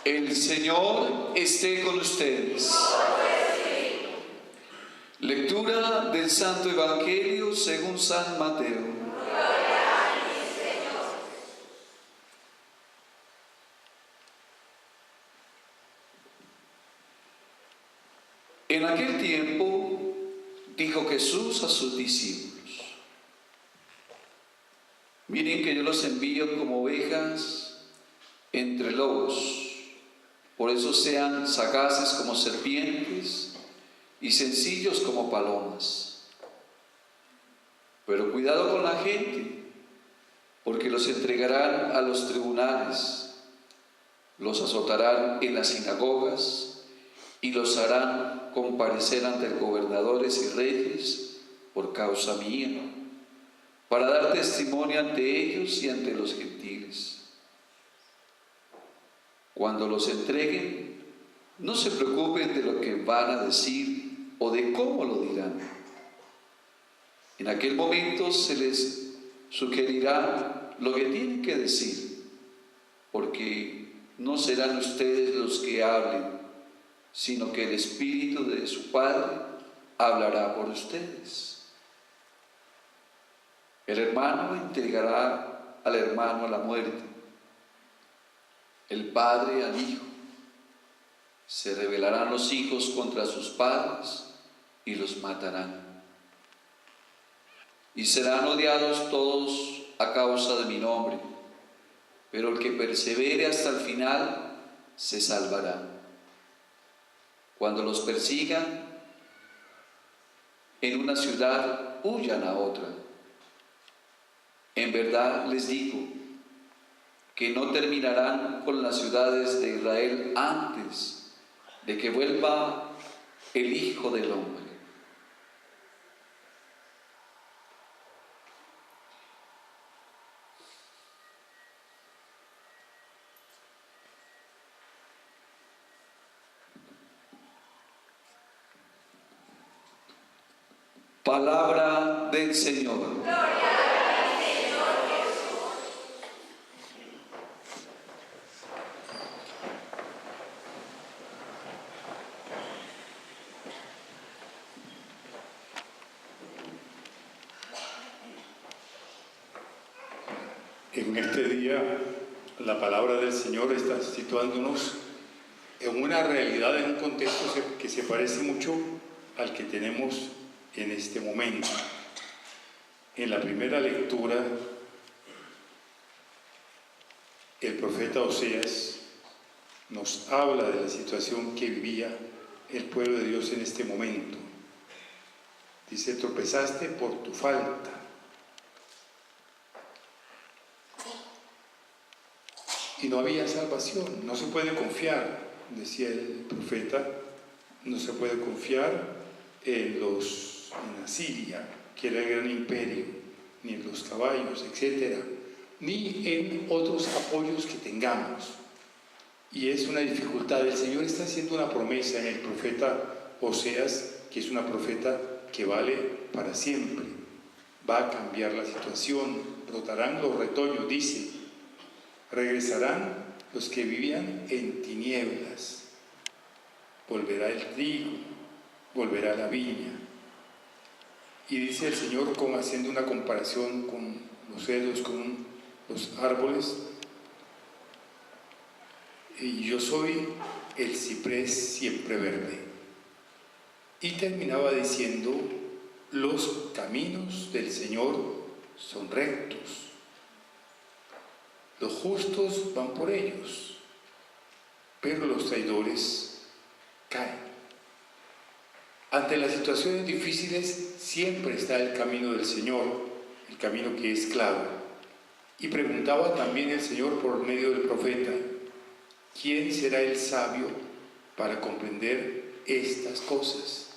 El Señor esté con ustedes. Lectura del Santo Evangelio según San Mateo. En aquel tiempo dijo Jesús a sus discípulos: miren que yo los envío como ovejas entre lobos. Por eso sean sagaces como serpientes y sencillos como palomas. Pero cuidado con la gente, porque los entregarán a los tribunales, los azotarán en las sinagogas y los harán comparecer ante gobernadores y reyes por causa mía, para dar testimonio ante ellos y ante los gentiles. Cuando los entreguen, no se preocupen de lo que van a decir o de cómo lo dirán. En aquel momento se les sugerirá lo que tienen que decir, porque no serán ustedes los que hablen, sino que el Espíritu de su Padre hablará por ustedes. El hermano entregará al hermano a la muerte, el padre al hijo. Se rebelarán los hijos contra sus padres y los matarán. Y serán odiados todos a causa de mi nombre, pero el que persevere hasta el final se salvará. Cuando los persigan en una ciudad, huyan a otra. En verdad les digo que no terminarán con las ciudades de Israel antes de que vuelva el Hijo del Hombre. Palabra del Señor. En este día, la palabra del Señor está situándonos en una realidad, en un contexto que se parece mucho al que tenemos en este momento. En la primera lectura, el profeta Oseas nos habla de la situación que vivía el pueblo de Dios en este momento. Dice: tropezaste por tu falta. Y no había salvación, no se puede confiar, decía el profeta, no se puede confiar en Asiria, que era el gran imperio, ni en los caballos, etc., ni en otros apoyos que tengamos. Y es una dificultad. El Señor está haciendo una promesa en el profeta Oseas, que es una profeta que vale para siempre. Va a cambiar la situación, brotarán los retoños, dice. Regresarán los que vivían en tinieblas. Volverá el trigo, volverá la viña. Y dice el Señor, como haciendo una comparación con los cedros, con los árboles: y yo soy el ciprés siempre verde. Y terminaba diciendo: los caminos del Señor son rectos. Los justos van por ellos, pero los traidores caen. Ante las situaciones difíciles siempre está el camino del Señor, el camino que es claro. Y preguntaba también el Señor por medio del profeta: ¿quién será el sabio para comprender estas cosas?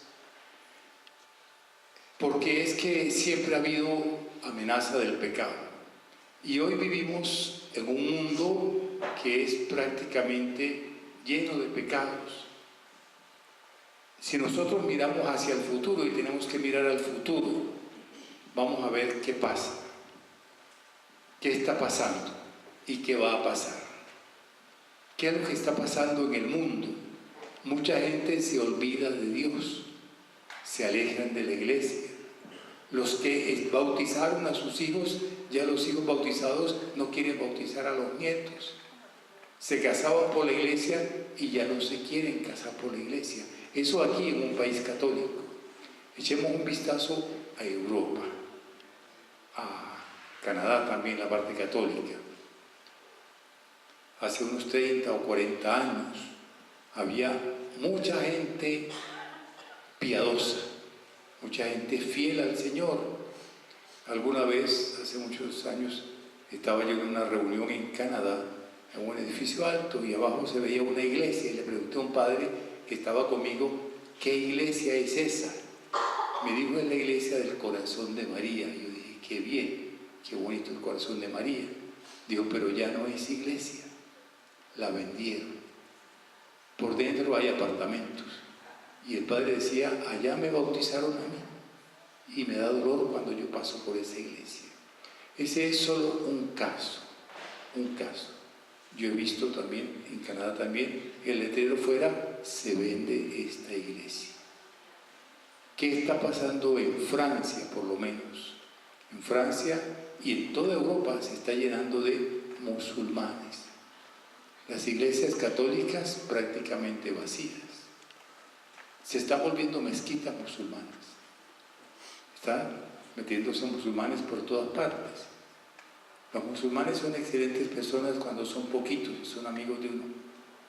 Porque es que siempre ha habido amenaza del pecado. Y hoy vivimos en un mundo que es prácticamente lleno de pecados. Si nosotros miramos hacia el futuro, y tenemos que mirar al futuro, vamos a ver qué pasa, qué está pasando y qué va a pasar. ¿Qué es lo que está pasando en el mundo? Mucha gente se olvida de Dios, se alejan de la iglesia. Los que bautizaron a sus hijos, ya los hijos bautizados no quieren bautizar a los nietos. Se casaban por la iglesia y ya no se quieren casar por la iglesia. Eso aquí en un país católico. Echemos un vistazo a Europa, a Canadá también, la parte católica. Hace unos 30 o 40 años había mucha gente piadosa, mucha gente fiel al Señor. Alguna vez, hace muchos años, estaba yo en una reunión en Canadá, en un edificio alto, y abajo se veía una iglesia, y le pregunté a un padre que estaba conmigo, ¿qué iglesia es esa? Me dijo, es la iglesia del Corazón de María. Y yo dije, qué bien, qué bonito el Corazón de María. Dijo, pero ya no es iglesia, la vendieron. Por dentro hay apartamentos. Y el padre decía, allá me bautizaron a mí. Y me da dolor cuando yo paso por esa iglesia. Ese es solo un caso, un caso. Yo he visto también, en Canadá también, el letrero fuera, se vende esta iglesia. ¿Qué está pasando en Francia, por lo menos? En Francia y en toda Europa se está llenando de musulmanes. Las iglesias católicas prácticamente vacías. Se están volviendo mezquitas musulmanas. Están metiéndose musulmanes por todas partes. Los musulmanes son excelentes personas cuando son poquitos y son amigos de uno.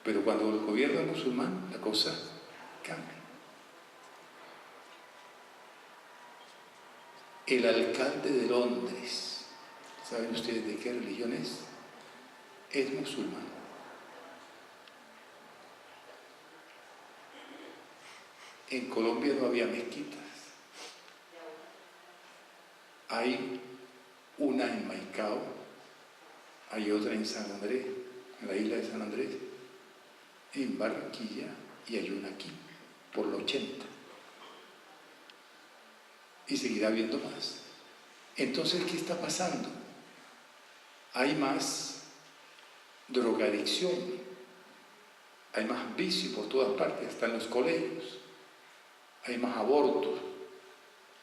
Pero cuando el gobierno es musulmán, la cosa cambia. El alcalde de Londres, ¿saben ustedes de qué religión es? Es musulmán. En Colombia no había mezquitas. Hay una en Maicao, hay otra en San Andrés, en la isla de San Andrés, en Barranquilla, y hay una aquí, por los 80. Y seguirá habiendo más. Entonces, ¿qué está pasando? Hay más drogadicción, hay más vicio por todas partes, hasta en los colegios, hay más abortos.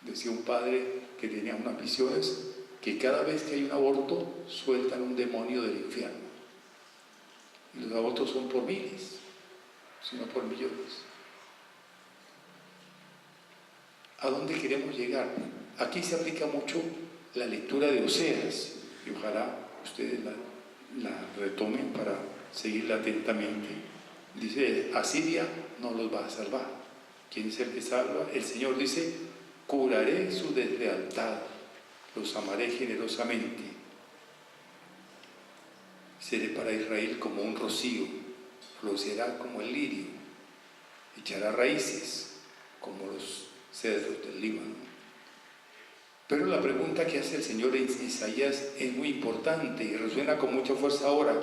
Decía un padre que tenía unas visiones que cada vez que hay un aborto sueltan un demonio del infierno. Y los abortos son por miles, sino por millones. ¿A dónde queremos llegar? Aquí se aplica mucho la lectura de Oseas, y ojalá ustedes la retomen para seguirla atentamente. Dice, Asiria no los va a salvar. ¿Quién es el que salva? El Señor dice, curaré su deslealtad, los amaré generosamente. Seré para Israel como un rocío, florecerá como el lirio, echará raíces como los cedros del Líbano. Pero la pregunta que hace el Señor en Isaías es muy importante y resuena con mucha fuerza ahora.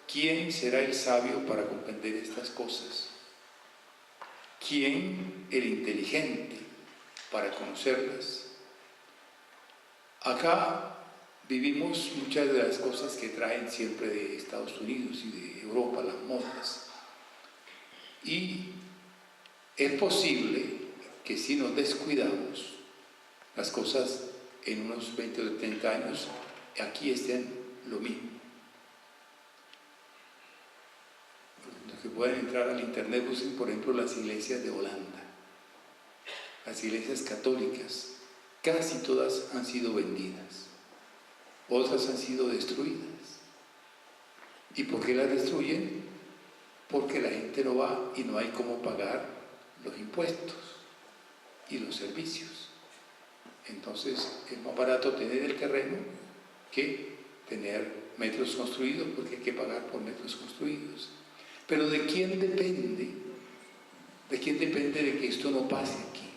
¿Quién será el sabio para comprender estas cosas? ¿Quién el inteligente para conocerlas? Acá vivimos muchas de las cosas que traen siempre de Estados Unidos y de Europa, las modas. Y es posible que si nos descuidamos, las cosas en unos 20 o 30 años aquí estén lo mismo. Los que pueden entrar al internet busquen, por ejemplo, las iglesias de Holanda, las iglesias católicas, casi todas han sido vendidas, otras han sido destruidas. ¿Y por qué las destruyen? Porque la gente no va y no hay cómo pagar los impuestos y los servicios. Entonces es más barato tener el terreno que tener metros construidos, porque hay que pagar por metros construidos. Pero ¿de quién depende? ¿De quién depende de que esto no pase aquí?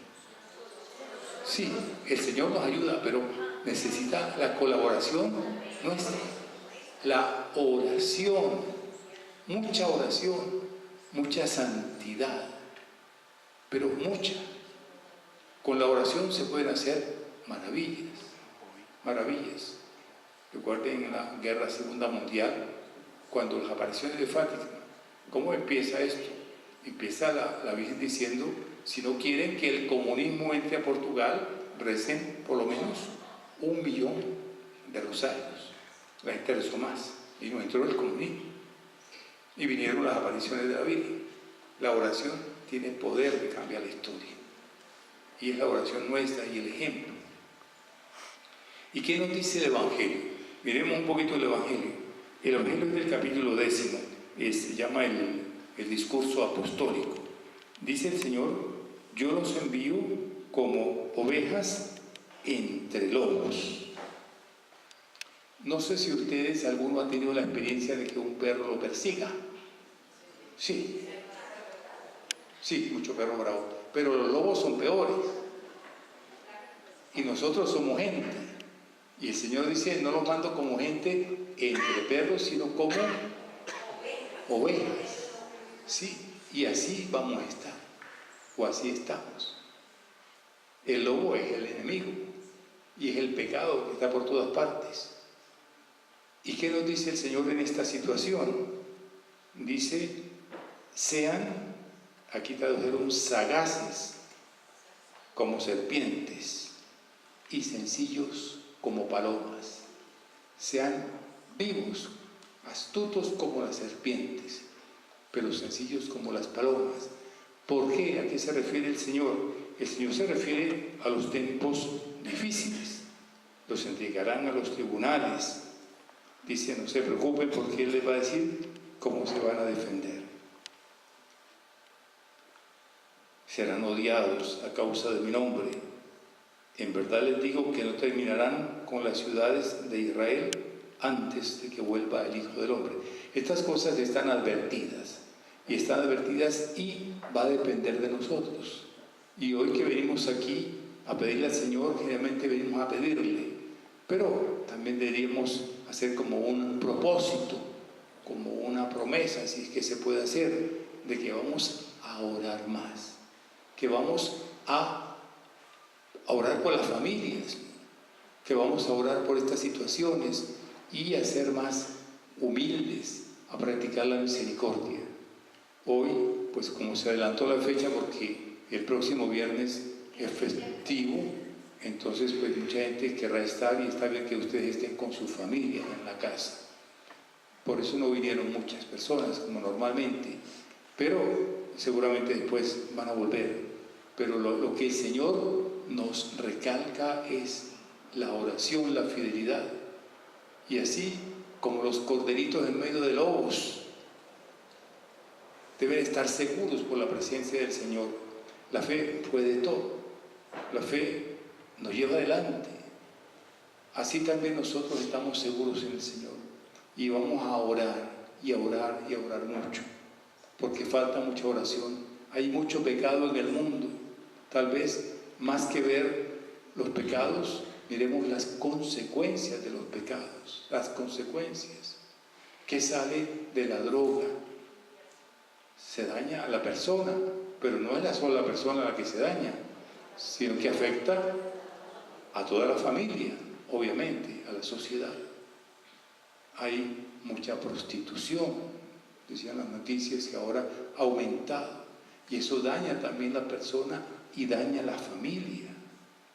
Sí, el Señor nos ayuda, pero necesita la colaboración nuestra, la oración, mucha santidad, pero mucha. Con la oración se pueden hacer maravillas, maravillas. Recuerden en la Guerra Segunda Mundial, cuando las apariciones de Fátima, ¿Cómo empieza esto? Empieza la Virgen diciendo, si no quieren que el comunismo entre a Portugal, recen por lo menos 1 millón de rosarios. La gente rezó más y no entró el comunismo. Y vinieron las apariciones de la Virgen. La oración tiene poder de cambiar la historia. Y es la oración nuestra y el ejemplo. ¿Y qué nos dice el Evangelio? Miremos un poquito el Evangelio. El Evangelio es del capítulo 10, se llama el discurso apostólico. Dice el Señor, yo los envío como ovejas entre lobos. No sé si ustedes, alguno ha tenido la experiencia de que un perro lo persiga. Sí, mucho perro bravo. Pero los lobos son peores. Y nosotros somos gente. Y el Señor dice, no los mando como gente entre perros, sino como ovejas. Sí, y así vamos a estar. O así estamos. El lobo es el enemigo. Y es el pecado que está por todas partes. ¿Y qué nos dice el Señor en esta situación? Dice, sean, aquí tradujeron, sagaces como serpientes y sencillos como palomas. Sean vivos, astutos como las serpientes, pero sencillos como las palomas. ¿Por qué? ¿A qué se refiere el Señor? El Señor se refiere a los tiempos difíciles. Los entregarán a los tribunales. Dice, no se preocupen porque Él les va a decir cómo se van a defender. Serán odiados a causa de mi nombre. En verdad les digo que no terminarán con las ciudades de Israel antes de que vuelva el Hijo del Hombre. Estas cosas están advertidas. Y están advertidas y va a depender de nosotros. Y hoy que venimos aquí a pedirle al Señor, generalmente venimos a pedirle. Pero también deberíamos hacer como un propósito, como una promesa, si es que se puede hacer, de que vamos a orar más, que vamos a orar por las familias, que vamos a orar por estas situaciones y a ser más humildes, a practicar la misericordia. Hoy, pues como se adelantó la fecha porque el próximo viernes es festivo, entonces pues mucha gente querrá estar y está bien que ustedes estén con su familia en la casa. Por eso no vinieron muchas personas como normalmente, pero seguramente después van a volver. Pero lo que el Señor nos recalca es la oración, la fidelidad. Y así como los corderitos en medio de lobos deben estar seguros por la presencia del Señor. La fe puede todo. La fe nos lleva adelante. Así también nosotros estamos seguros en el Señor. Y vamos a orar, y a orar, y a orar mucho. Porque falta mucha oración. Hay mucho pecado en el mundo. Tal vez, más que ver los pecados, miremos las consecuencias de los pecados. Las consecuencias. ¿Qué sale de la droga? Se daña a la persona, pero no es la sola persona la que se daña, sino que afecta a toda la familia, obviamente, a la sociedad. Hay mucha prostitución, decían las noticias que ahora ha aumentado, y eso daña también a la persona y daña a la familia.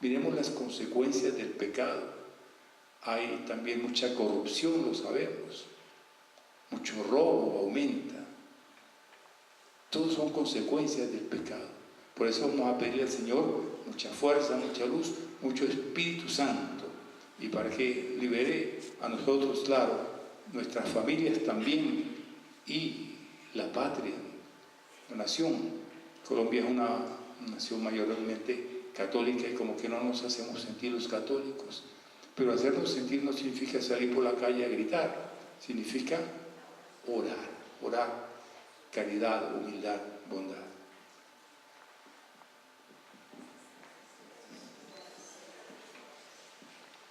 Miremos las consecuencias del pecado. Hay también mucha corrupción, lo sabemos, mucho robo aumenta. Todos son consecuencias del pecado. Por eso vamos a pedirle al Señor mucha fuerza, mucha luz, mucho Espíritu Santo. Y para que libere a nosotros, claro, nuestras familias también y la patria, la nación. Colombia es una nación mayormente católica y como que no nos hacemos sentir los católicos. Pero hacernos sentir no significa salir por la calle a gritar, significa orar, caridad, humildad, bondad.